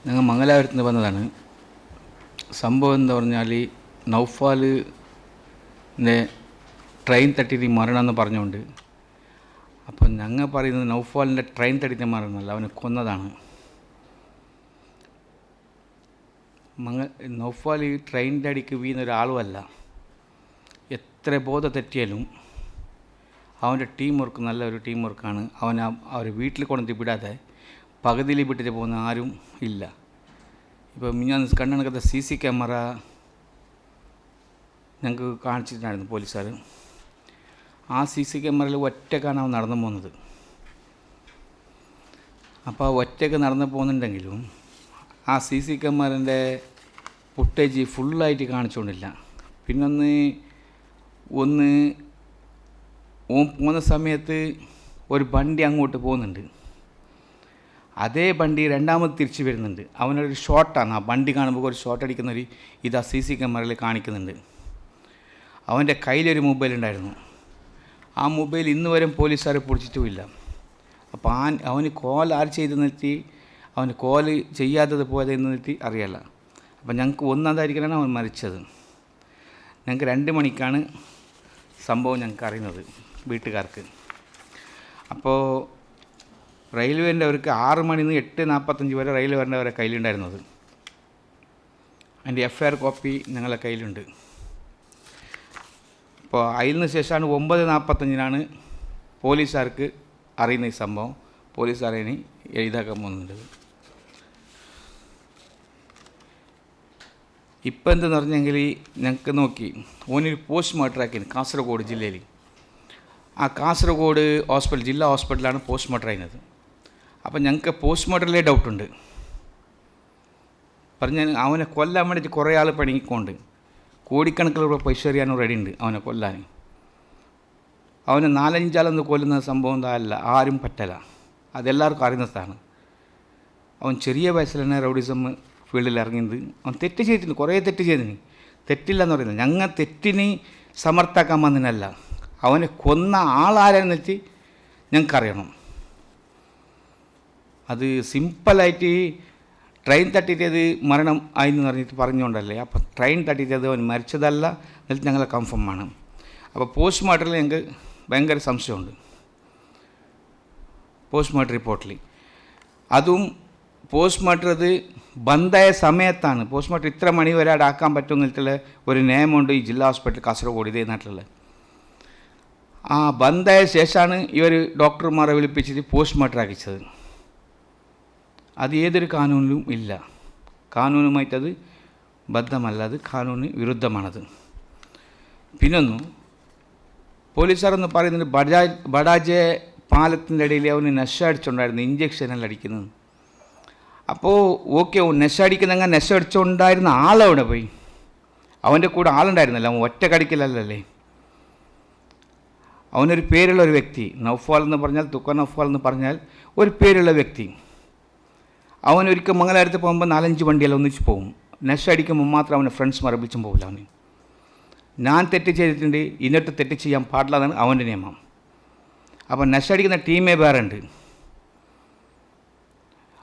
ഞങ്ങൾ മംഗലാപുരത്ത് നിന്ന് വന്നതാണ്. സംഭവം എന്താ പറഞ്ഞാൽ നൗഫാലിൻ്റെ ട്രെയിൻ തട്ടിയിട്ട് മരണമെന്ന് പറഞ്ഞുകൊണ്ട്, അപ്പം ഞങ്ങൾ പറയുന്നത് നൗഫാലിൻ്റെ ട്രെയിൻ തട്ടിയിട്ട് മരണമല്ല, അവനെ കൊന്നതാണ്. നൗഫാൽ ട്രെയിനിൻ്റെ അടിക്ക് വീഴുന്ന ഒരാളുമല്ല. എത്ര ബോധം തെറ്റിയാലും അവൻ്റെ ടീം വർക്ക് നല്ലൊരു ടീം വർക്കാണ്. അവർ വീട്ടിൽ കൊണ്ടുവന്ന് വിടാതെ പകുതിയിൽ വിട്ടിട്ട് പോകുന്ന ആരും ഇല്ല. ഇപ്പോൾ ഞാൻ കണ്ണണക്കത്തെ CC ക്യാമറ ഞങ്ങൾക്ക് കാണിച്ചിട്ടുണ്ടായിരുന്നു പോലീസുകാർ. ആ CC ക്യാമറയിൽ ഒറ്റക്കാണ് അവൻ നടന്നു പോകുന്നത്. അപ്പോൾ ആ ഒറ്റയ്ക്ക് നടന്നു പോകുന്നുണ്ടെങ്കിലും ആ CC ക്യാമറൻ്റെ ഫുട്ടേജ് ഫുള്ളായിട്ട് കാണിച്ചുകൊണ്ടില്ല. പിന്നൊന്ന് ഓൻ പോകുന്ന സമയത്ത് ഒരു വണ്ടി അങ്ങോട്ട് പോകുന്നുണ്ട്. അതേ വണ്ടി രണ്ടാമത് തിരിച്ച് വരുന്നുണ്ട്. അവനൊരു ഷോട്ടാണ്. ആ വണ്ടി കാണുമ്പോൾ ഒരു ഷോട്ട് അടിക്കുന്നൊരു ഇതാ CC ക്യാമറയിൽ കാണിക്കുന്നുണ്ട്. അവൻ്റെ കയ്യിലൊരു മൊബൈൽ ഉണ്ടായിരുന്നു. ആ മൊബൈൽ ഇന്ന് വരെ പോലീസുകാർ പിടിച്ചിട്ടുമില്ല. അപ്പോൾ അവന് കോൾ ആര് ചെയ്തെന്നെത്തി, അവന് കോൾ ചെയ്യാത്തത് പോയതെന്നെത്തി അറിയില്ല. അപ്പോൾ ഞങ്ങൾക്ക് 1-ാം താരീഖിനാണ് അവൻ മരിച്ചത്. ഞങ്ങൾക്ക് 2 മണിക്കാണ് സംഭവം ഞങ്ങൾക്ക് അറിയുന്നത്, വീട്ടുകാർക്ക്. അപ്പോൾ റെയിൽവേൻ്റെ അവർക്ക് 6 മണിയിൽ നിന്ന് 8:45 വരെ റെയിൽവേൻ്റെ അവരെ കയ്യിലുണ്ടായിരുന്നത്. അതിൻ്റെ FIR കോപ്പി ഞങ്ങളുടെ കയ്യിലുണ്ട്. അപ്പോൾ അതിന് ശേഷമാണ് 9:45 പോലീസുകാർക്ക് അറിയുന്ന ഈ സംഭവം. പോലീസുകാരെ എഴുതാക്കാൻ പോകുന്നുണ്ട്. ഇപ്പം എന്തെന്ന് പറഞ്ഞെങ്കിൽ ഞങ്ങൾക്ക് നോക്കി ഓനൊരു പോസ്റ്റ്മോർട്ടം ആക്കിയത് കാസർഗോഡ് ജില്ലയിൽ. ആ കാസർഗോഡ് ഹോസ്പിറ്റൽ, ജില്ലാ ഹോസ്പിറ്റലാണ് പോസ്റ്റ്മോർട്ടം ആയിരുന്നത്. അപ്പം ഞങ്ങൾക്ക് പോസ്റ്റ്മോർട്ടത്തിലേ ഡൗട്ടുണ്ട്. പറഞ്ഞാൽ അവനെ കൊല്ലാൻ വേണ്ടിയിട്ട് കുറേ ആൾ പണിക്കൊണ്ട് കോടിക്കണക്കിലുള്ള പൈസ എറിയാനും റെഡിയുണ്ട് അവനെ കൊല്ലാൻ. അവനെ 4-5 ആളൊന്ന് കൊല്ലുന്ന സംഭവം എന്താ അല്ല, ആരും പറ്റല. അതെല്ലാവർക്കും അറിയുന്നതാണ്. അവൻ ചെറിയ വയസ്സിൽ തന്നെ റൗഡിസം ഫീൽഡിൽ ഇറങ്ങിയത്. അവൻ തെറ്റ് ചെയ്തിട്ടുണ്ട്, കുറേ തെറ്റ് ചെയ്തിന്. തെറ്റില്ല എന്ന് പറയുന്നത് ഞങ്ങൾ തെറ്റിന് സമർത്ഥാക്കാൻ വന്നതിനല്ല, അവനെ കൊന്ന ആളാരെന്ന് വെച്ച് ഞങ്ങൾക്കറിയണം. അത് സിമ്പിളായിട്ട് ട്രെയിൻ തട്ടിയിട്ടത് മരണം ആയെന്ന് പറഞ്ഞിട്ട് പറഞ്ഞുകൊണ്ടല്ലേ. അപ്പോൾ ട്രെയിൻ തട്ടിയിട്ടത് അവൻ മരിച്ചതല്ല എന്നിട്ട് ഞങ്ങളെ കൺഫേം ആണ്. അപ്പോൾ പോസ്റ്റ്മോർട്ടത്തിൽ ഞങ്ങൾക്ക് ഭയങ്കര സംശയമുണ്ട്. പോസ്റ്റ്മോർട്ടം റിപ്പോർട്ടിൽ അതും പോസ്റ്റ്മോർട്ടം അത് ബന്ധായ സമയത്താണ്. പോസ്റ്റ്മോർട്ടം ഇത്ര മണി വരെ അവിടെ ആക്കാൻ പറ്റുമെന്നിട്ടുള്ള ഒരു നിയമമുണ്ട് ഈ ജില്ലാ ഹോസ്പിറ്റൽ കാസർഗോഡ് ഇതേ നാട്ടിലുള്ള. ആ ബന്ധായ ശേഷമാണ് ഇവർ ഡോക്ടർമാരെ വിളിപ്പിച്ചിട്ട് പോസ്റ്റ്മോർട്ടം ആക്കിച്ചത്. അത് ഏതൊരു കാനൂണിലും ഇല്ല. കാനൂനുമായിട്ടത് ബദ്ധമല്ല, അത് കാനൂന് വിരുദ്ധമാണത്. പിന്നൊന്നു പോലീസുകാരൊന്ന് പറയുന്നത് ബഡാജെ പാലത്തിൻ്റെ ഇടയിൽ അവന് നശ അടിച്ചുകൊണ്ടായിരുന്നു, ഇഞ്ചക്ഷനെല്ലാം അടിക്കുന്നത്. അപ്പോൾ ഓക്കെ, നശ അടിക്കുന്നെങ്കിൽ നശ അടിച്ചുകൊണ്ടായിരുന്ന ആളവിടെ പോയി. അവൻ്റെ കൂടെ ആളുണ്ടായിരുന്നല്ലോ, അവൻ ഒറ്റ കടിക്കലല്ലേ. അവനൊരു പേരുള്ള ഒരു വ്യക്തി, നൗഫാൽ എന്ന് പറഞ്ഞാൽ, തുക്ക നൗഫാൽ എന്ന് പറഞ്ഞാൽ ഒരു പേരുള്ള വ്യക്തി. അവൻ ഒരിക്കൽ മംഗലാപുരത്ത് പോകുമ്പോൾ 4-5 വണ്ടിയെല്ലാം ഒന്നിച്ച് പോകും. നശ അടിക്കുമ്പോൾ മാത്രം അവൻ്റെ ഫ്രണ്ട്സ് മറപ്പിച്ചും പോകില്ല. അവന് ഞാൻ തെറ്റ് ചെയ്തിട്ടുണ്ട്, ഇന്നിട്ട് തെറ്റ് ചെയ്യാൻ പാടില്ല എന്നാണ് അവൻ്റെ നിയമം. അപ്പോൾ നശ അടിക്കുന്ന ടീമേ വേറെ ഉണ്ട്.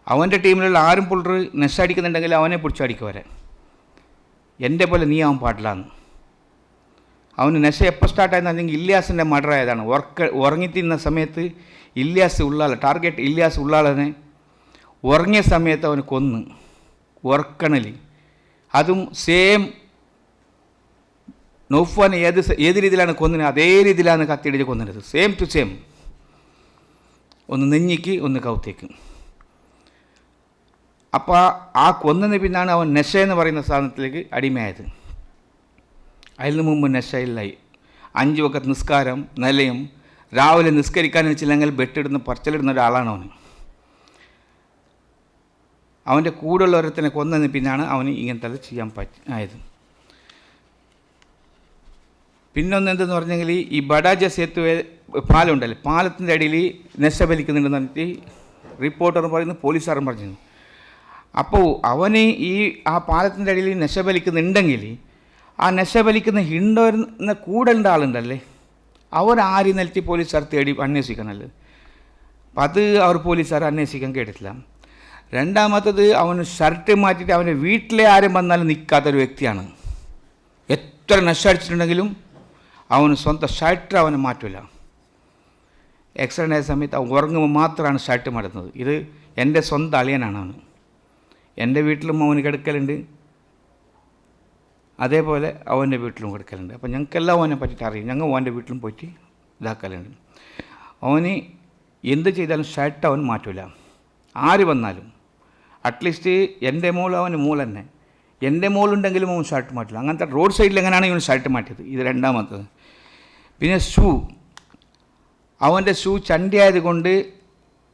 അവൻ്റെ ടീമിലുള്ള ആരും പുള്ളർ നശ അടിക്കുന്നുണ്ടെങ്കിൽ അവനെ പിടിച്ചടിക്കും വരെ. എൻ്റെ പോലെ നീ ആവാൻ പാടില്ലാന്ന്. അവന് നശ എപ്പോൾ സ്റ്റാർട്ടായെന്നുണ്ടെങ്കിൽ ഇല്യാസിൻ്റെ മർഡർ ആയതാണ്. ഉറങ്ങിത്തിരുന്ന സമയത്ത് ഇല്യാസ് ഉള്ളാൾ, ടാർഗറ്റ് ഇല്യാസ് ഉള്ളാളനെ ഉറങ്ങിയ സമയത്ത് അവന് കൊന്ന് ഉറക്കണൽ. അതും സെയിം നൗഫാനെ ഏത് രീതിയിലാണ് കൊന്നത് അതേ രീതിയിലാണ് കത്തിയിടിച്ച് കൊന്നത്. സെയിം ടു സെയിം, ഒന്ന് നെഞ്ഞിക്ക് ഒന്ന് കൗത്തേക്ക്. അപ്പോൾ ആ കൊന്നതിന് പിന്നാണ് അവൻ നശ എന്ന് പറയുന്ന സാധനത്തിലേക്ക് അടിമയായത്. അതിന് മുമ്പ് നശയില്ലായി. 5 വക്കത്ത് നിസ്കാരം, നിലയും, രാവിലെ നിസ്കരിക്കാൻ വെച്ചില്ലെങ്കിൽ ബെട്ടിടുന്ന പറച്ചിലിടുന്ന ഒരാളാണ് അവന്. അവൻ്റെ കൂടെയുള്ള ഒരുത്തനെ കൊന്നതിന് പിന്നാണ് അവന് ഇങ്ങനത്തെ ചെയ്യാൻ ആയത്. പിന്നൊന്ന് എന്തെന്ന് പറഞ്ഞെങ്കിൽ ഈ ബഡാജ സേത്തുവേ പാലമുണ്ടല്ലോ, പാലത്തിൻ്റെ അടിയിൽ നശ വലിക്കുന്നുണ്ടെന്ന് പറഞ്ഞിട്ട് റിപ്പോർട്ടർ പറയുന്നു, പോലീസുകാരൻ പറഞ്ഞു. അപ്പോൾ അവന് ആ പാലത്തിൻ്റെ അടിയിൽ നശ വലിക്കുന്നുണ്ടെങ്കിൽ ആ നശ വലിക്കുന്ന ഹിണ്ടോരുന്ന കൂടെയുള്ള ആളുണ്ടല്ലേ, അവരാരി നിലത്തി പോലീസുകാർ തേടി അന്വേഷിക്കണമല്ലോ. അപ്പം അത് അവർ പോലീസുകാർ അന്വേഷിക്കാൻ കേട്ടിട്ടില്ല. രണ്ടാമത്തത് അവന് ഷർട്ട് മാറ്റിയിട്ട് അവൻ്റെ വീട്ടിലെ ആരും വന്നാലും നിൽക്കാത്തൊരു വ്യക്തിയാണ്. എത്ര നശടിച്ചിട്ടുണ്ടെങ്കിലും അവന് സ്വന്തം ഷർട്ട് അവന് മാറ്റില്ല. ആക്സിഡൻ്റ് ആയ സമയത്ത് അവൻ ഉറങ്ങുമ്പോൾ മാത്രമാണ് ഷർട്ട് മാറ്റുന്നത്. ഇത് എൻ്റെ സ്വന്തം അളിയനാണ് അവന്. എൻ്റെ വീട്ടിലും അവന് കിടക്കലുണ്ട്, അതേപോലെ അവൻ്റെ വീട്ടിലും കിടക്കലുണ്ട്. അപ്പോൾ ഞങ്ങൾക്കെല്ലാം അവനെ പറ്റിയിട്ട് അറിയും. ഞങ്ങൾ അവൻ്റെ വീട്ടിലും പോയിട്ട് ഇതാക്കലുണ്ട്. അവന് എന്ത് ചെയ്താലും ഷർട്ട് അവൻ മാറ്റില്ല, ആര് വന്നാലും. അറ്റ്ലീസ്റ്റ് എൻ്റെ മോൾ അവന് മോൾ തന്നെ, എൻ്റെ മോളുണ്ടെങ്കിലും അവൻ ഷർട്ട് മാറ്റില്ല. അങ്ങനത്തെ റോഡ് സൈഡിൽ എങ്ങനെയാണ് ഇവൻ ഷർട്ട് മാറ്റിയത്. ഇത് രണ്ടാമത്തത്. പിന്നെ ഷൂ, അവൻ്റെ ഷൂ ചണ്ടിയായത് കൊണ്ട്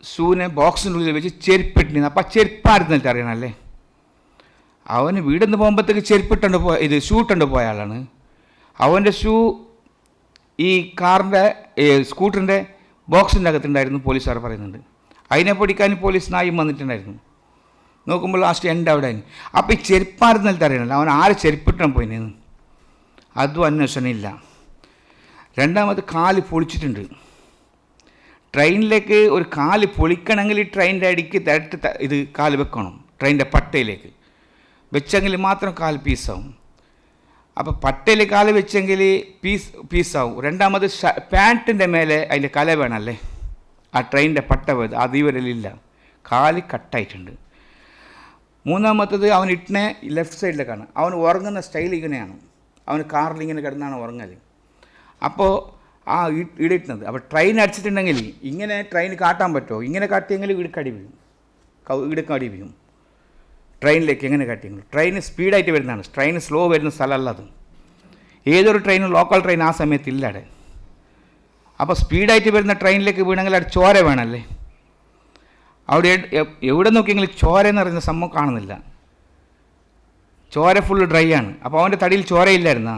ഷൂവിനെ ബോക്സിൻ്റെ ഉള്ളിൽ വെച്ച് ചെരുപ്പിട്ടിരുന്നു. അപ്പോൾ ചെരുപ്പായിരുന്നിട്ട് അറിയണമല്ലേ. അവന് വീടിൽ നിന്ന് പോകുമ്പോഴത്തേക്ക് ചെരുപ്പിട്ടുണ്ട് ഷൂ ഇട്ടുണ്ട് പോയ ആളാണ്. അവൻ്റെ ഷൂ ഈ കാറിൻ്റെ സ്കൂട്ടറിൻ്റെ ബോക്സിൻ്റെ അകത്തുണ്ടായിരുന്നു, പോലീസുകാർ പറയുന്നുണ്ട്. അതിനെ പിടിക്കാൻ പോലീസ് നായും വന്നിട്ടുണ്ടായിരുന്നു. നോക്കുമ്പോൾ ലാസ്റ്റ് എൻ്റെ അവിടെ ആയിരുന്നു. അപ്പോൾ ഈ ചെരുപ്പായിരുന്നിട്ട് അറിയണമല്ലോ അവൻ ആര് ചെരുപ്പിട്ടാണ് പോയിന്ന്, അതും അന്വേഷണമില്ല. രണ്ടാമത് കാല് പൊളിച്ചിട്ടുണ്ട്. ട്രെയിനിലേക്ക് ഒരു കാല് പൊളിക്കണമെങ്കിൽ ട്രെയിനിൻ്റെ അടിക്ക് ഇത് കാല് വെക്കണം, ട്രെയിനിൻ്റെ പട്ടയിലേക്ക് വെച്ചെങ്കിൽ മാത്രം കാല് പീസാവും. അപ്പോൾ പട്ടയിൽ കാല് വെച്ചെങ്കിൽ പീസാവും. രണ്ടാമത് പാൻറ്റിൻ്റെ മേലെ അതിൻ്റെ കല വേണമല്ലേ, ആ ട്രെയിനിൻ്റെ പട്ട പോയത് അത് ഇവരിലില്ല, കാല് കട്ടായിട്ടുണ്ട്. മൂന്നാമത്തത് അവൻ ഇട്ടിനെ ലെഫ്റ്റ് സൈഡിലേക്കാണ്. അവൻ ഉറങ്ങുന്ന സ്റ്റൈൽ ഇങ്ങനെയാണ്, അവൻ കാറിൽ ഇങ്ങനെ കിടന്നാണ് ഉറങ്ങൽ. അപ്പോൾ ആ ഇടിട്ടുന്നത്. അപ്പോൾ ട്രെയിൻ അടിച്ചിട്ടുണ്ടെങ്കിൽ ഇങ്ങനെ ട്രെയിൻ കാട്ടാൻ പറ്റുമോ, ഇങ്ങനെ കാട്ടിയെങ്കിൽ ഇടുക്കടി വീഴും, ഇടുക്കടി വീഴും. ട്രെയിനിലേക്ക് എങ്ങനെ കാട്ടിയെങ്കിലും ട്രെയിൻ സ്പീഡായിട്ട് വരുന്നതാണ്, ട്രെയിൻ സ്ലോ വരുന്ന സ്ഥലമല്ല അത്. ഏതൊരു ട്രെയിനും ലോക്കൽ ട്രെയിൻ ആ സമയത്ത് ഇല്ല അവിടെ. അപ്പോൾ സ്പീഡായിട്ട് വരുന്ന ട്രെയിനിലേക്ക് വീണെങ്കിൽ അവിടെ ചോര വേണമല്ലേ. അവിടെ എവിടെ നോക്കിയെങ്കിലും ചോര എന്ന് പറയുന്ന സംഭവം കാണുന്നില്ല, ചോര ഫുള്ള് ഡ്രൈ ആണ്. അപ്പോൾ അവൻ്റെ തടിയിൽ ചോരയില്ലായിരുന്നാ,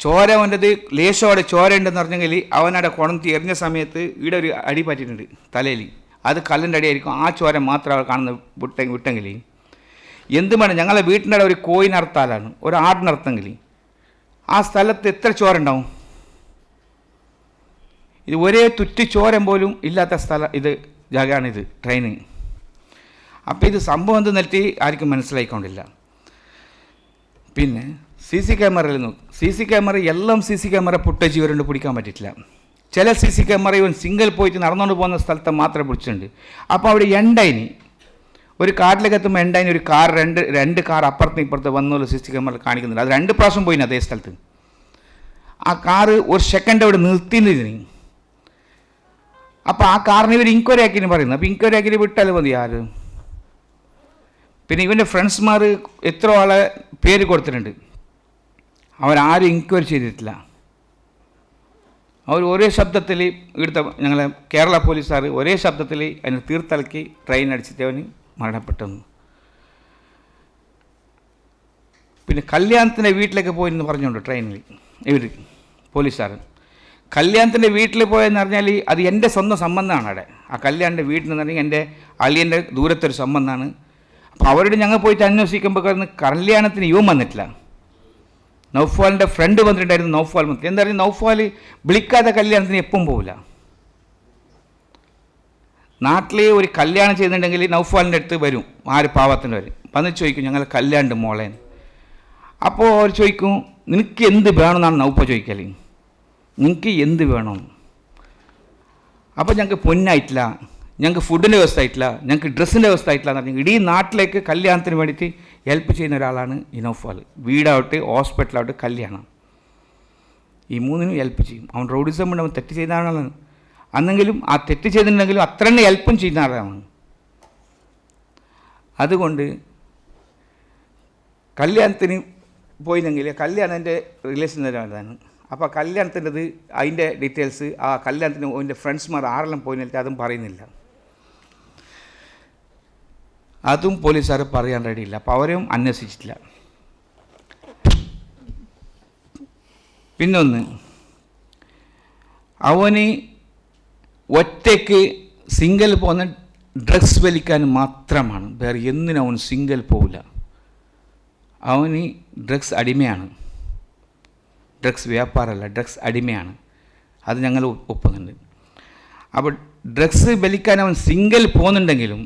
ചോര അവൻ്റെത് ലേശോടെ ചോര ഉണ്ടെന്ന് പറഞ്ഞെങ്കിൽ അവനവിടെ കുണത്തി എറിഞ്ഞ സമയത്ത് ഇവിടെ ഒരു അടി പറ്റിയിട്ടുണ്ട് തലയിൽ, അത് കല്ലിൻ്റെ അടിയായിരിക്കും. ആ ചോര മാത്രം അവൾ കാണുന്ന വിട്ടെങ്കിൽ എന്ത് വേണം. ഞങ്ങളെ വീട്ടിൻ്റെ അവിടെ ഒരു കോയിനർത്താലാണ്, ഒരു ആടിനർത്തമെങ്കിൽ ആ സ്ഥലത്ത് എത്ര ചോര ഉണ്ടാവും. ഇത് ഒരേ തുറ്റി ചോരം പോലും ഇല്ലാത്ത സ്ഥലം ഇത് ജാഗയാണിത് ട്രെയിന്. അപ്പോൾ ഇത് സംഭവം എന്ത് നെറ്റി ആർക്കും മനസ്സിലായിക്കൊണ്ടില്ല. പിന്നെ CC ക്യാമറയിൽ നോക്കും. CC ക്യാമറ എല്ലാം CC ക്യാമറ ഫുട്ടേജ് ഇവരുണ്ട് പിടിക്കാൻ പറ്റിയിട്ടില്ല. ചില CC ക്യാമറ ഇവൻ സിംഗിൾ പോയിട്ട് നടന്നുകൊണ്ട് പോകുന്ന സ്ഥലത്ത് മാത്രമേ പിടിച്ചിട്ടുണ്ട്. അപ്പോൾ അവിടെ എണ്ടായിന് ഒരു കാറിലേക്ക് എത്തുമ്പോൾ എണ്ടായിന് ഒരു കാർ രണ്ട് കാർ അപ്പുറത്തും ഇപ്പുറത്ത് വന്നുള്ള CC ക്യാമറ കാണിക്കുന്നുണ്ട്. അത് 2 പ്രാവശ്യം പോയിന് അതേ സ്ഥലത്ത്. ആ കാറ് ഒരു സെക്കൻഡ് അവിടെ നിർത്തിയതിന്. അപ്പോൾ ആ കാറിന് ഇവർ ഇൻക്വയറി ആക്കിന് പറയുന്നത്. അപ്പോൾ ഇൻക്വയറി ആക്കിന് വിട്ടാലും മതി ആര്. പിന്നെ ഇവൻ്റെ ഫ്രണ്ട്സ്മാർ എത്ര ആളെ പേര് കൊടുത്തിട്ടുണ്ട്, അവരാരും ഇൻക്വയറി ചെയ്തിട്ടില്ല. അവർ ഒരേ ശബ്ദത്തിൽ ഇവിടുത്തെ ഞങ്ങളെ കേരള പോലീസുകാർ ഒരേ ശബ്ദത്തിൽ അതിന് തീർത്തലക്കി ട്രെയിൻ അടിച്ചിട്ട് അവന് മരണപ്പെട്ടെന്ന്. പിന്നെ കല്യാണത്തിൻ്റെ വീട്ടിലേക്ക് പോയെന്ന് പറഞ്ഞുകൊണ്ട് ട്രെയിനിൽ ഇവർ പോലീസുകാർ കല്യാണത്തിൻ്റെ വീട്ടിൽ പോയെന്ന് പറഞ്ഞാൽ അത് എൻ്റെ സ്വന്തം സംബന്ധമാണ്. അവിടെ ആ കല്യാണിൻ്റെ വീട്ടിൽ നിന്ന് പറഞ്ഞാൽ എൻ്റെ അളിയൻ്റെ ദൂരത്തൊരു സംബന്ധമാണ്. അപ്പോൾ അവരോട് ഞങ്ങൾ പോയിട്ട് അന്വേഷിക്കുമ്പോൾ കല്യാണത്തിന് ഇവൻ വന്നിട്ടില്ല, നൗഫാലിൻ്റെ ഫ്രണ്ട് വന്നിട്ടുണ്ടായിരുന്നു. നൗഫാൽ വന്നിട്ട് എന്താ പറയുക, നൗഫാൽ വിളിക്കാതെ കല്യാണത്തിന് എപ്പം പോവില്ല. നാട്ടിൽ ഒരു കല്യാണം ചെയ്യുന്നുണ്ടെങ്കിൽ നൗഫാലിൻ്റെ അടുത്ത് വരും, ആര് പാവത്തിൻ്റെ വരും, വന്ന് ചോദിക്കും ഞങ്ങൾ കല്യാണം മോളേന്ന്. അപ്പോൾ അവർ ചോദിക്കും നിനക്ക് എന്ത് വേണമെന്നാണ് നൗഫ ചോദിക്കൽ, നിനക്ക് എന്ത് വേണം. അപ്പോൾ ഞങ്ങൾക്ക് പൊന്നായിട്ടില്ല, ഞങ്ങൾക്ക് ഫുഡിൻ്റെ വ്യവസ്ഥ ആയിട്ടില്ല, ഞങ്ങൾക്ക് ഡ്രസ്സിൻ്റെ വ്യവസ്ഥ ആയിട്ടില്ല എന്ന് പറഞ്ഞാൽ ഇടീ നാട്ടിലേക്ക് കല്യാണത്തിന് വേണ്ടിയിട്ട് ഹെൽപ്പ് ചെയ്യുന്ന ഒരാളാണ് ഈ നൗഫാൽ. വീടാവട്ടെ ഹോസ്പിറ്റലാവട്ടെ കല്യാണം, ഈ മൂന്നിനും ഹെൽപ്പ് ചെയ്യും. അവൻ റോഡിസം കൊണ്ട് അവൻ തെറ്റ് ചെയ്യുന്ന ആളാണ്. അന്നെങ്കിലും ആ തെറ്റ് ചെയ്തിട്ടുണ്ടെങ്കിലും അത്ര തന്നെ ഹെൽപ്പും ചെയ്യുന്ന ആളാണ്. അതുകൊണ്ട് കല്യാണത്തിന് പോയില്ലെങ്കിൽ കല്യാണം എൻ്റെ റിലേഷൻ ഒരാളാണ്. അപ്പോൾ കല്യാണത്തിൻ്റെത് അതിൻ്റെ ഡീറ്റെയിൽസ് ആ കല്യാണത്തിന് എൻ്റെ ഫ്രണ്ട്സ്മാർ ആരെല്ലാം പോയിന്നിട്ട് അതും പറയുന്നില്ല, അതും പോലീസുകാർ പറയാൻ റെഡിയില്ല. അപ്പോൾ അവരും അന്വേഷിച്ചിട്ടില്ല. പിന്നൊന്ന്, അവന് ഒറ്റയ്ക്ക് സിംഗിൾ പോകുന്ന ഡ്രഗ്സ് വലിക്കാൻ മാത്രമാണ്, വേറെ എന്തിനും അവൻ സിംഗിൾ പോവില്ല. അവന് ഡ്രഗ്സ് അടിമയാണ്, ഡ്രഗ്സ് വ്യാപാരമല്ല, ഡ്രഗ്സ് അടിമയാണ്. അത് ഞങ്ങൾ ഒപ്പുന്നുണ്ട്. അപ്പോൾ ഡ്രഗ്സ് വലിക്കാൻ അവൻ സിംഗിൾ പോകുന്നുണ്ടെങ്കിലും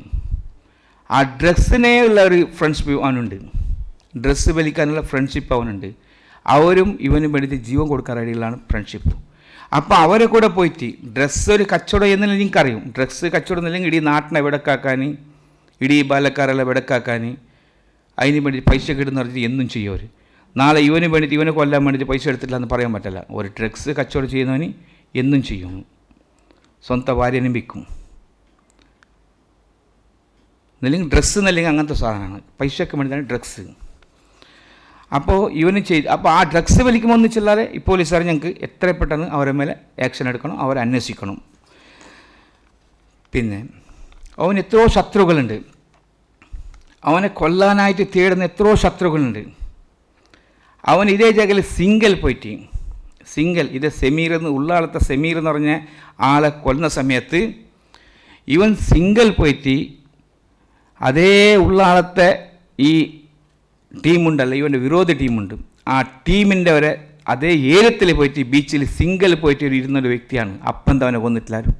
ആ ഡ്രഗ്സിനെ ഉള്ള ഒരു ഫ്രണ്ട്ഷിപ്പ് അവനുണ്ട്. ഡ്രഗ്സ് വലിക്കാനുള്ള ഫ്രണ്ട്ഷിപ്പ് അവനുണ്ട്. അവരും ഇവനും വേണ്ടിയിട്ട് ജീവൻ കൊടുക്കാൻ റെഡിയുള്ളതാണ് ഫ്രണ്ട്ഷിപ്പ്. അപ്പോൾ അവരെ കൂടെ പോയിട്ട് ഡ്രഗ്സ് ഒരു കച്ചവടം എന്നല്ല എനിക്കറിയും. ഡ്രഗ്സ് കച്ചവടം എന്നില്ലെങ്കിൽ ഇടീ നാട്ടിനെ വെടക്കാക്കാൻ, ഇടീ ബാലക്കാരെല്ലാം വെടക്കാക്കാൻ, അതിന് വേണ്ടി പൈസ കിട്ടുന്ന പറഞ്ഞിട്ട് എന്നും ചെയ്യും അവർ. നാളെ ഇവന് വേണ്ടിയിട്ട് ഇവനെ കൊല്ലാൻ വേണ്ടിയിട്ട് പൈസ എടുത്തില്ല എന്ന് പറയാൻ പറ്റില്ല. ഒരു ഡ്രഗ്സ് കച്ചവടം ചെയ്യുന്നവന് എന്നും ചെയ്യും. സ്വന്തം ഭാര്യനും വിൽക്കും. എന്നല്ലെങ്കിൽ ഡ്രസ്സ് എന്നല്ലെങ്കിൽ അങ്ങനത്തെ സാധനമാണ്. പൈസയ്ക്ക് വേണ്ടിയിട്ടാണ് ഡ്രഗ്സ്. അപ്പോൾ ഇവന് അപ്പോൾ ആ ഡ്രഗ്സ് വലിക്കുമ്പോൾ ഒന്നിച്ചല്ലാതെ ഈ പോലീസുകാർ ഞങ്ങൾക്ക് എത്ര പെട്ടെന്ന് അവരെ മേലെ ആക്ഷൻ എടുക്കണം, അവരെ അന്വേഷിക്കണം. പിന്നെ അവന് എത്രയോ ശത്രുക്കളുണ്ട്. അവനെ കൊല്ലാനായിട്ട് തേടുന്ന എത്രയോ ശത്രുക്കളുണ്ട്. അവൻ ഇതേ ജാഗയിൽ സിംഗിൾ പോയിട്ട് ഇത് സെമീർ എന്ന് ഉള്ളാളത്തെ സെമീർ എന്ന് പറഞ്ഞ ആളെ കൊല്ലുന്ന സമയത്ത് ഇവൻ സിംഗിൾ പോയിട്ട് അതേ ഉള്ളാളത്തെ ഈ ടീമുണ്ടല്ല, ഇവൻ്റെ വിരോധി ടീമുണ്ട്, ആ ടീമിൻ്റെ വരെ അതേ ഏലത്തിൽ പോയിട്ട് ബീച്ചിൽ സിംഗിൾ പോയിട്ട് ഇരുന്നൊരു വ്യക്തിയാണ്. അപ്പം അവനെ കൊന്നിട്ടില്ലാരും.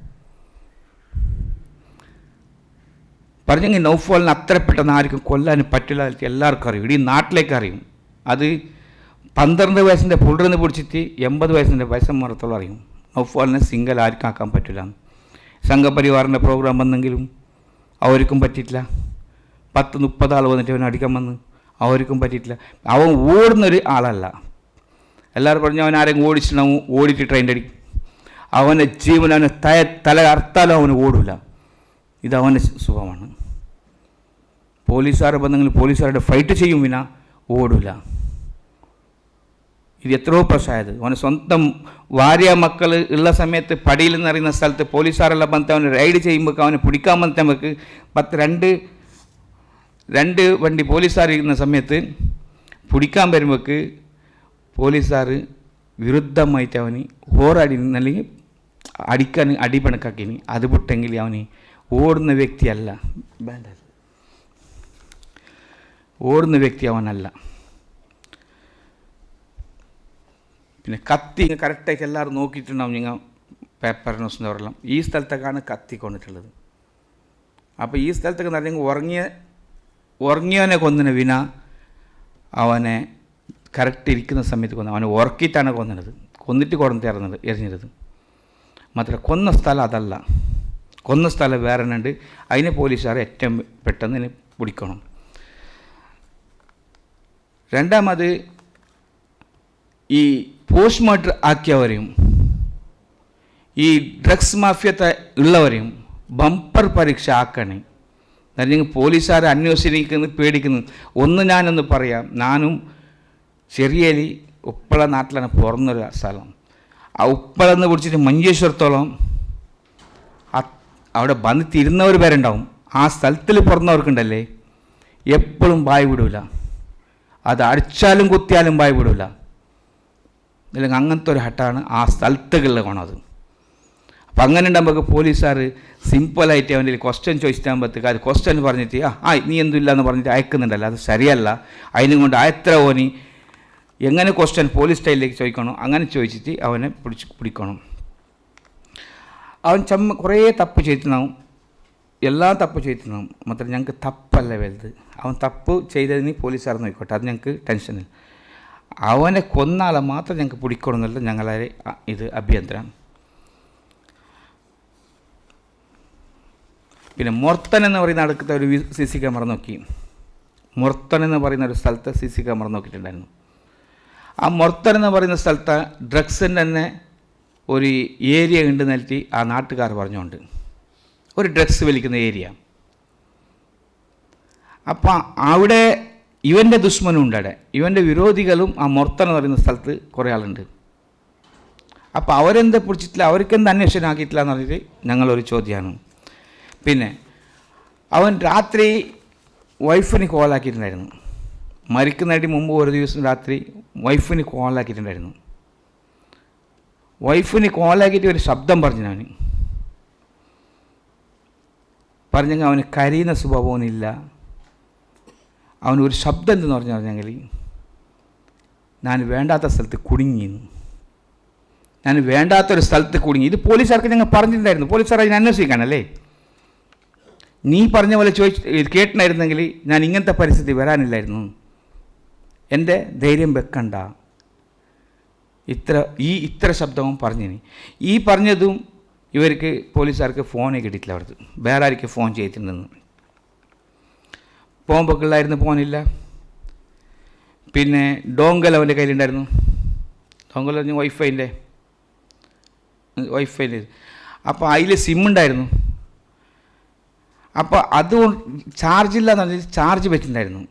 പറഞ്ഞെങ്കിൽ നൗഫലിന് അത്ര പെട്ടെന്ന് ആർക്കും കൊല്ലാൻ പറ്റില്ല. എല്ലാവർക്കും അറിയും, ഇടീ നാട്ടിലേക്ക് അറിയും. അത് 12 വയസ്സിൻ്റെ പുള്ളറിന്ന് പിടിച്ചിട്ട് 80 വയസ്സിൻ്റെ വയസ്സന്മാരത്തോളം അറിയും നൗഫലിനെ സിംഗിൾ ആർക്കും ആക്കാൻ പറ്റില്ല. സംഘപരിവാറിൻ്റെ പ്രോഗ്രാം വന്നെങ്കിലും അവർക്കും പറ്റിയിട്ടില്ല. 10-30 ആൾ വന്നിട്ട് അവനെ അടിക്കാൻ വന്ന് അവർക്കും പറ്റിയിട്ടില്ല. അവൻ ഓടുന്നൊരു ആളല്ല. എല്ലാവരും പറഞ്ഞു അവൻ ആരെങ്കിലും ഓടിച്ചിട്ടുണ്ടാവും, ഓടിയിട്ട് ട്രെയിൻ അടിക്കും. അവൻ്റെ ജീവൻ അവന് തല അർത്താലും അവന് ഓടില്ല. ഇതവൻ്റെ സുഖമാണ്. പോലീസുകാർ ബന്ധങ്ങൾ പോലീസുകാരുടെ ഫൈറ്റ് ചെയ്യും, പിന്നെ ഓടില്ല. ഇത് എത്രയോ പ്രശ്നമായത്. അവന് സ്വന്തം ഭാര്യ മക്കൾ ഉള്ള സമയത്ത് പടിയിൽ നിന്ന് അറിയുന്ന സ്ഥലത്ത് പോലീസുകാരെല്ലാം ബന്ധം അവന് റൈഡ് ചെയ്യുമ്പോൾ അവനെ പിടിക്കാൻ ബന്ധം നമുക്ക് 2 വണ്ടി പോലീസുകാർ ഇരിക്കുന്ന സമയത്ത് പിടിക്കാൻ വരുമ്പോൾക്ക് പോലീസുകാർ വിരുദ്ധമായിട്ട് അവന് ഹോറടി അല്ലെങ്കിൽ അടിക്കാൻ അടിപണക്കാക്കിനി. അത് വിട്ടെങ്കിൽ അവന് ഓടുന്ന വ്യക്തിയല്ല, ഓടുന്ന വ്യക്തി അവനല്ല. പിന്നെ കത്തി കറക്റ്റായിട്ട് എല്ലാവരും നോക്കിയിട്ടുണ്ടാവും. നിങ്ങൾ പേപ്പർ ന്യൂസിൻ്റെവരെല്ലാം ഈ സ്ഥലത്തേക്കാണ് കത്തി കൊണ്ടിട്ടുള്ളത്. അപ്പോൾ ഈ സ്ഥലത്തൊക്കെ പറഞ്ഞെങ്കിൽ ഉറങ്ങിയവനെ കൊന്നിന് വിന അവനെ കറക്റ്റ് ഇരിക്കുന്ന സമയത്ത് കൊന്നു. അവനെ ഉറക്കിയിട്ടാണ് കൊന്നിട്ട് കൊണ്ടുതരുന്നത് എറിഞ്ഞത്. മാത്രമല്ല കൊന്ന സ്ഥലം അതല്ല, കൊന്ന സ്ഥലം വേറെ ഉണ്ട്. അതിനെ പോലീസുകാരെ ഏറ്റവും പെട്ടെന്ന് ഇതിനെ പിടിക്കണം. രണ്ടാമത് ഈ പോസ്റ്റ്മോർട്ടം ആക്കിയവരെയും ഈ ഡ്രഗ്സ് മാഫിയത്തെ ഉള്ളവരെയും ബമ്പർ പരീക്ഷ ആക്കണേ. അല്ലെങ്കിൽ പോലീസുകാർ അന്വേഷിക്കുന്നത് പേടിക്കുന്നു. ഞാനൊന്ന് പറയാം, ഞാനും ചെറിയലി ഉപ്പള നാട്ടിലാണ് പിറന്നൊരു സ്ഥലം. ആ ഉപ്പളന്ന് പിടിച്ചിട്ട് മഞ്ചേശ്വരത്തോളം അവിടെ വന്നിട്ടിരുന്നവർ പേരുണ്ടാവും. ആ സ്ഥലത്തിൽ പിറന്നവർക്കുണ്ടല്ലേ എപ്പോഴും ബായ് വിടില്ല. അത് അടിച്ചാലും കുത്തിയാലും ബായ് വിടില്ല. അല്ലെങ്കിൽ അങ്ങനത്തെ ഒരു ഹട്ടാണ് ആ സ്ഥലത്തുകളിൽ കാണുന്നത്. അപ്പം അങ്ങനെ ഉണ്ടാകുമ്പോൾ പോലീസുകാർ സിമ്പിളായിട്ട് അവൻ്റെ ക്വസ്റ്റ്യൻ ചോദിച്ചിട്ടാകുമ്പോഴത്തേക്ക് അത് ക്വസ്റ്റ്യൻ പറഞ്ഞിട്ട് നീ എന്തില്ല എന്ന് പറഞ്ഞിട്ട് അയക്കുന്നുണ്ടല്ലോ, അത് ശരിയല്ല. അതിനും കൊണ്ട് എത്ര ഓനി എങ്ങനെ ക്വസ്റ്റ്യൻ പോലീസ് സ്റ്റൈലിലേക്ക് ചോദിക്കണം, അങ്ങനെ ചോദിച്ചിട്ട് അവനെ പിടിക്കണം. അവൻ കുറേ തപ്പ് ചെയ്തിട്ടുണ്ടാവും, എല്ലാം തപ്പ് ചെയ്തിട്ടുണ്ടാവും. മാത്രം ഞങ്ങൾക്ക് തപ്പല്ല വലുത്. അവൻ തപ്പ് ചെയ്തതിന് പോലീസുകാർ നോക്കിക്കോട്ടെ, അത് ഞങ്ങൾക്ക് ടെൻഷനില്ല. അവനെ കൊന്നാളെ മാത്രം ഞങ്ങൾക്ക് പിടിക്കണം എന്നുള്ള ഞങ്ങളെ ഇത് അഭ്യന്തരം. പിന്നെ മൊർത്തൻ എന്ന് പറയുന്ന അടുത്ത ഒരു CC ക്യാമറ നോക്കി. മൊർത്തൻ എന്ന് പറയുന്ന ഒരു സ്ഥലത്ത് CC ക്യാമറ നോക്കിയിട്ടുണ്ടായിരുന്നു. ആ മൊർത്തൻ എന്ന് പറയുന്ന സ്ഥലത്ത് ഡ്രഗ്സിൻ്റെ തന്നെ ഒരു ഏരിയ ഉണ്ട് നൽകി ആ നാട്ടുകാർ പറഞ്ഞുകൊണ്ട്, ഒരു ഡ്രഗ്സ് വലിക്കുന്ന ഏരിയ. അപ്പം അവിടെ ഇവൻ്റെ ദുശ്മനും ഉണ്ട്. അവിടെ ഇവൻ്റെ വിരോധികളും ആ മൊർത്തൻ എന്ന് പറയുന്ന സ്ഥലത്ത് കുറേ ആളുണ്ട്. അപ്പോൾ അവരെന്താ പിടിച്ചിട്ടില്ല, അവർക്കെന്ത് അന്വേഷണം ആക്കിയിട്ടില്ല എന്ന് പറഞ്ഞിട്ട് ഞങ്ങളൊരു ചോദ്യമാണ്. പിന്നെ അവൻ രാത്രി വൈഫിന് കോളാക്കിയിട്ടുണ്ടായിരുന്നു. മരിക്കുന്നതിന് മുമ്പ് ഒരു ദിവസം രാത്രി വൈഫിന് കോളാക്കിയിട്ടുണ്ടായിരുന്നു. വൈഫിന് കോളാക്കിയിട്ട് ഒരു ശബ്ദം പറഞ്ഞവന് പറഞ്ഞെങ്കിൽ അവന് കരയുന്ന സ്വഭാവമൊന്നുമില്ല. അവനൊരു ശബ്ദം എന്തെന്ന് പറഞ്ഞെങ്കിൽ ഞാൻ വേണ്ടാത്ത സ്ഥലത്ത് കുടുങ്ങിയിരുന്നു, ഞാൻ വേണ്ടാത്തൊരു സ്ഥലത്ത് കുടുങ്ങി. ഇത് പോലീസുകാർക്ക് ഞങ്ങൾ പറഞ്ഞിട്ടുണ്ടായിരുന്നു. പോലീസുകാർ അതിനെ അന്വേഷിക്കാനല്ലേ. നീ പറഞ്ഞ പോലെ കേട്ടിട്ടുണ്ടായിരുന്നെങ്കിൽ ഞാൻ ഇങ്ങനത്തെ പരിസ്ഥിതി വരാനില്ലായിരുന്നു. എൻ്റെ ധൈര്യം വെക്കണ്ട. ഇത്ര ശബ്ദവും പറഞ്ഞിനി. ഈ പറഞ്ഞതും ഇവർക്ക് പോലീസുകാർക്ക് ഫോണേ കിട്ടിയിട്ടില്ല. അവിടുത്തെ വേറെ ആർക്ക് ഫോൺ ചെയ്തിട്ടുണ്ടെന്ന്. പോകുമ്പോഴായിരുന്നു ഫോണില്ല. പിന്നെ ഡോങ്കൽ അവൻ്റെ കയ്യിലുണ്ടായിരുന്നു. ഡോങ്കൽ പറഞ്ഞ വൈഫൈൻ്റെ. അപ്പോൾ അതിൽ സിം ഉണ്ടായിരുന്നു. അപ്പോൾ അത് ചാർജില്ല എന്ന് പറഞ്ഞാൽ ചാർജ് വെച്ചിട്ടുണ്ടായിരുന്നു.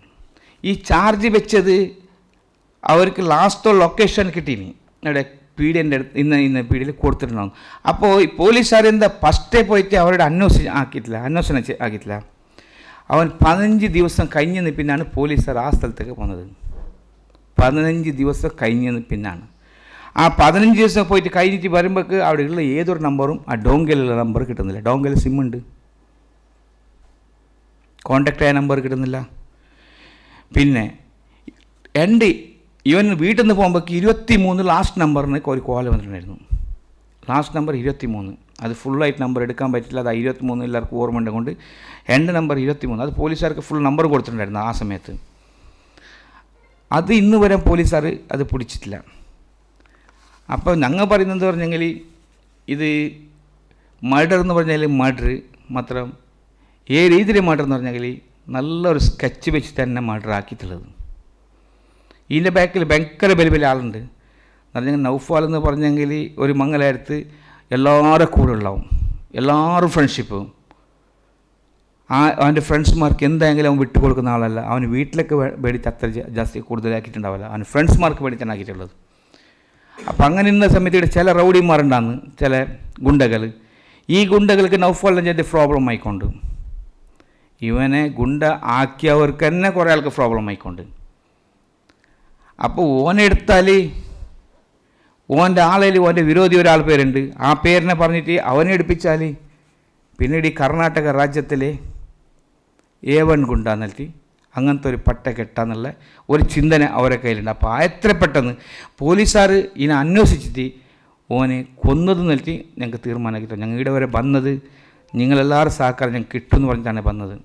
ഈ ചാർജ് വെച്ചത് അവർക്ക് ലാസ്റ്റോ ലൊക്കേഷൻ കിട്ടീനി. ഇവിടെ പീഡിയൻ്റെ അടുത്ത് ഇന്ന പീഡിയയിൽ കൊടുത്തിട്ടുണ്ടാകും. അപ്പോൾ ഈ പോലീസുകാരെന്താ ഫസ്റ്റേ പോയിട്ട് അവരുടെ അന്വേഷണം ആക്കിയിട്ടില്ല. അവൻ 15 ദിവസം കഴിഞ്ഞെന്ന് പിന്നാണ് പോലീസുകാർ ആ സ്ഥലത്തേക്ക് പോകുന്നത്. 15 ദിവസം കഴിഞ്ഞെന്ന് പിന്നാണ്. ആ 15 ദിവസം പോയിട്ട് കഴിഞ്ഞിട്ട് വരുമ്പോഴേക്ക് അവിടെയുള്ള ഏതൊരു നമ്പറും ആ ഡോങ്കലുള്ള നമ്പർ കിട്ടുന്നില്ല. ഡോങ്കൽ സിമ്മുണ്ട്, കോണ്ടാക്ട് ആയ നമ്പർ കിട്ടുന്നില്ല. പിന്നെ ഇവൻ വീട്ടിൽ നിന്ന് പോകുമ്പോഴേക്ക് 23 ലാസ്റ്റ് നമ്പറിന് ഒരു കോൾ വന്നിട്ടുണ്ടായിരുന്നു. Last number 23. അത് ഫുള്ളായിട്ട് നമ്പർ എടുക്കാൻ പറ്റില്ല. അത് 23 എല്ലാവർക്കും ഓർമ്മ കൊണ്ട് എൻ്റെ നമ്പർ 23. അത് പോലീസുകാർക്ക് ഫുൾ നമ്പർ കൊടുത്തിട്ടുണ്ടായിരുന്നു ആ സമയത്ത്. അത് ഇന്ന് വരെ പോലീസുകാർ അത് പിടിച്ചിട്ടില്ല. അപ്പോൾ ഞങ്ങൾ പറയുന്നത് പറഞ്ഞെങ്കിൽ ഇത് മർഡർ എന്ന് പറഞ്ഞാൽ മർഡർ മാത്രം. ഏത് രീതിയിൽ മർഡർ എന്ന് പറഞ്ഞെങ്കിൽ നല്ലൊരു സ്കെച്ച് വെച്ച് തന്നെ മർഡർ ആക്കിയിട്ടുള്ളത്. ഇതിൻ്റെ ബാക്കിൽ ഭയങ്കര വലിയ ആളുണ്ട്. എന്ന് പറഞ്ഞാൽ നൗഫാൽ എന്ന് പറഞ്ഞെങ്കിൽ ഒരു മംഗലായടുത്ത് എല്ലാവരും കൂടെ ഉണ്ടാവും, എല്ലാവരും ഫ്രണ്ട്ഷിപ്പും. അവൻ്റെ ഫ്രണ്ട്സ്മാർക്ക് എന്തായെങ്കിലും അവൻ വിട്ടു കൊടുക്കുന്ന ആളല്ല. അവന് വീട്ടിലേക്ക് വേണ്ടിയിട്ട് അത്ര ജാസ്തി കൂടുതലാക്കിയിട്ടുണ്ടാവില്ല. അവന് ഫ്രണ്ട്സ്മാർക്ക് വേണ്ടിയിട്ടാണ് ആക്കിയിട്ടുള്ളത്. അപ്പം അങ്ങനെ ഇന്ന സമയത്ത് ചില റൗഡിമാരുണ്ടാന്ന്, ചില ഗുണ്ടകൾ. ഈ ഗുണ്ടകൾക്ക് നൗഫാലിനെ ചെയ്ത് പ്രോബ്ലം ആയിക്കൊണ്ട്, ഇവനെ ഗുണ്ട ആക്കിയവർക്ക് തന്നെ കുറേ ആൾക്ക് പ്രോബ്ലം ആയിക്കൊണ്ട്. അപ്പോൾ ഓനെടുത്താൽ ഓൻ്റെ ആളയിൽ ഓൻ്റെ വിരോധി ഒരാൾ പേരുണ്ട്. ആ പേരിനെ പറഞ്ഞിട്ട് അവനെ എടുപ്പിച്ചാൽ പിന്നീട് ഈ കർണാടക രാജ്യത്തിലെ A1 ഗുണ്ട എന്നിട്ട് അങ്ങനത്തെ ഒരു പട്ട കെട്ടാന്നുള്ള ഒരു ചിന്തന അവരുടെ കയ്യിലുണ്ട്. അപ്പോൾ എത്ര പെട്ടെന്ന് പോലീസുകാർ ഇതിനെ അന്വേഷിച്ചിട്ട് ഓനെ കൊന്നത് നിന്നിട്ട് ഞങ്ങൾക്ക് തീരുമാനമാക്കിയിട്ട് ഞങ്ങൾ ഇവിടെ വരെ വന്നത് നിങ്ങളെല്ലാവരും സഹകാരം ഞങ്ങൾക്ക് കിട്ടുമെന്ന് പറഞ്ഞിട്ടാണ് വന്നത്.